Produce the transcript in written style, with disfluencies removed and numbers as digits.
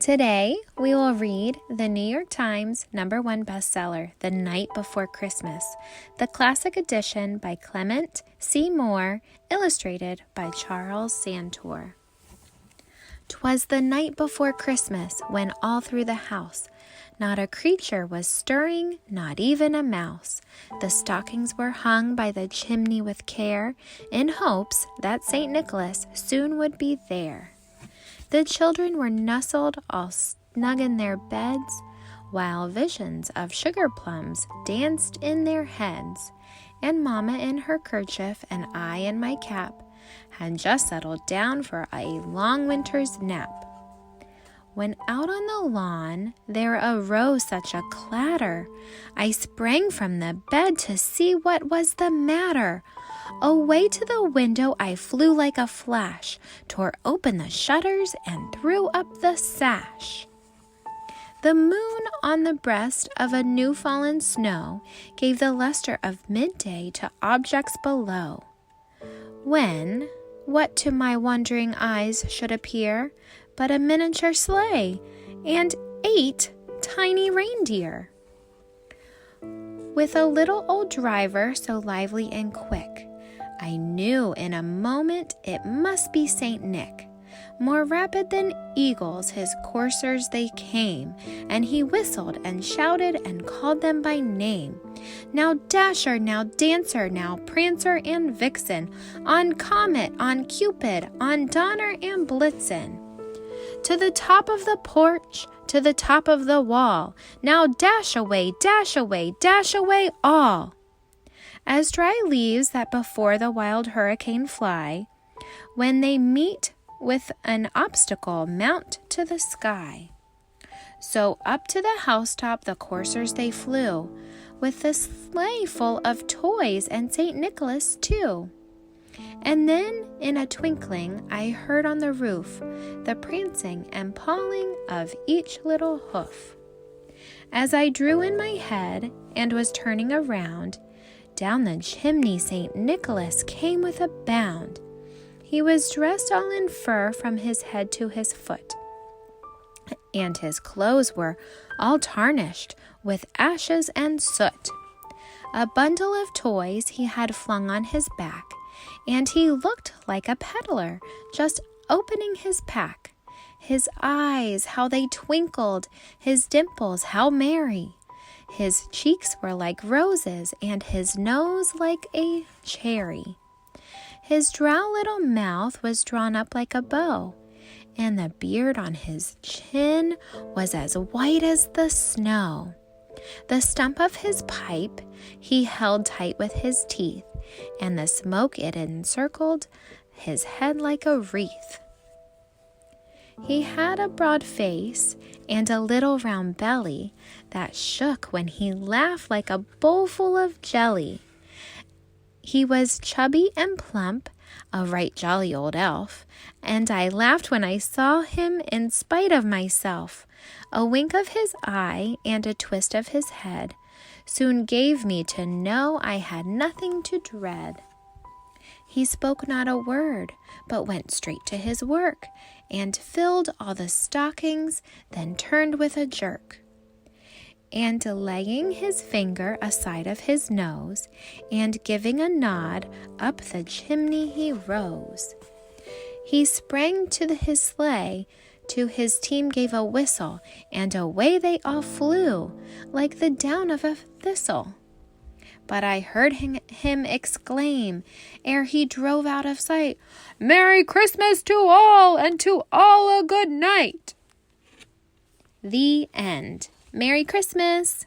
Today, we will read the New York Times #1 bestseller, The Night Before Christmas, the classic edition by Clement C. Moore, illustrated by Charles Santor. 'Twas the night before Christmas, when all through the house not a creature was stirring, not even a mouse. The stockings were hung by the chimney with care, in hopes that St. Nicholas soon would be there. The children were nestled all snug in their beds, while visions of sugar plums danced in their heads, and Mamma in her kerchief and I in my cap had just settled down for a long winter's nap. When out on the lawn there arose such a clatter, I sprang from the bed to see what was the matter. Away to the window I flew like a flash, tore open the shutters and threw up the sash. The moon on the breast of a new-fallen snow gave the luster of midday to objects below. When, what to my wondering eyes should appear but a miniature sleigh and 8 tiny reindeer, with a little old driver so lively and quick. I knew in a moment it must be St. Nick. More rapid than eagles his coursers they came, and he whistled and shouted and called them by name. Now Dasher, now Dancer, now Prancer and Vixen, on Comet, on Cupid, on Donner and Blitzen. To the top of the porch, to the top of the wall, now dash away, dash away, dash away all. As dry leaves that before the wild hurricane fly, when they meet with an obstacle, mount to the sky. So up to the housetop the coursers they flew, with the sleigh full of toys and St. Nicholas too. And then in a twinkling I heard on the roof the prancing and pawing of each little hoof. As I drew in my head and was turning around, down the chimney St. Nicholas came with a bound. He was dressed all in fur from his head to his foot, and his clothes were all tarnished with ashes and soot. A bundle of toys he had flung on his back, and he looked like a peddler just opening his pack. His eyes, how they twinkled, his dimples, how merry. His cheeks were like roses, and his nose like a cherry. His droll little mouth was drawn up like a bow, and the beard on his chin was as white as the snow. The stump of his pipe he held tight with his teeth, and the smoke it encircled his head like a wreath. He had a broad face and a little round belly that shook when he laughed like a bowl full of jelly. He was chubby and plump, a right jolly old elf, and I laughed when I saw him in spite of myself. A wink of his eye and a twist of his head soon gave me to know I had nothing to dread. He spoke not a word, but went straight to his work, and filled all the stockings, then turned with a jerk. And laying his finger aside of his nose, and giving a nod, up the chimney he rose. He sprang to his sleigh, to his team gave a whistle, and away they all flew, like the down of a thistle. But I heard him exclaim, ere he drove out of sight, "Merry Christmas to all, and to all a good night." The end. Merry Christmas!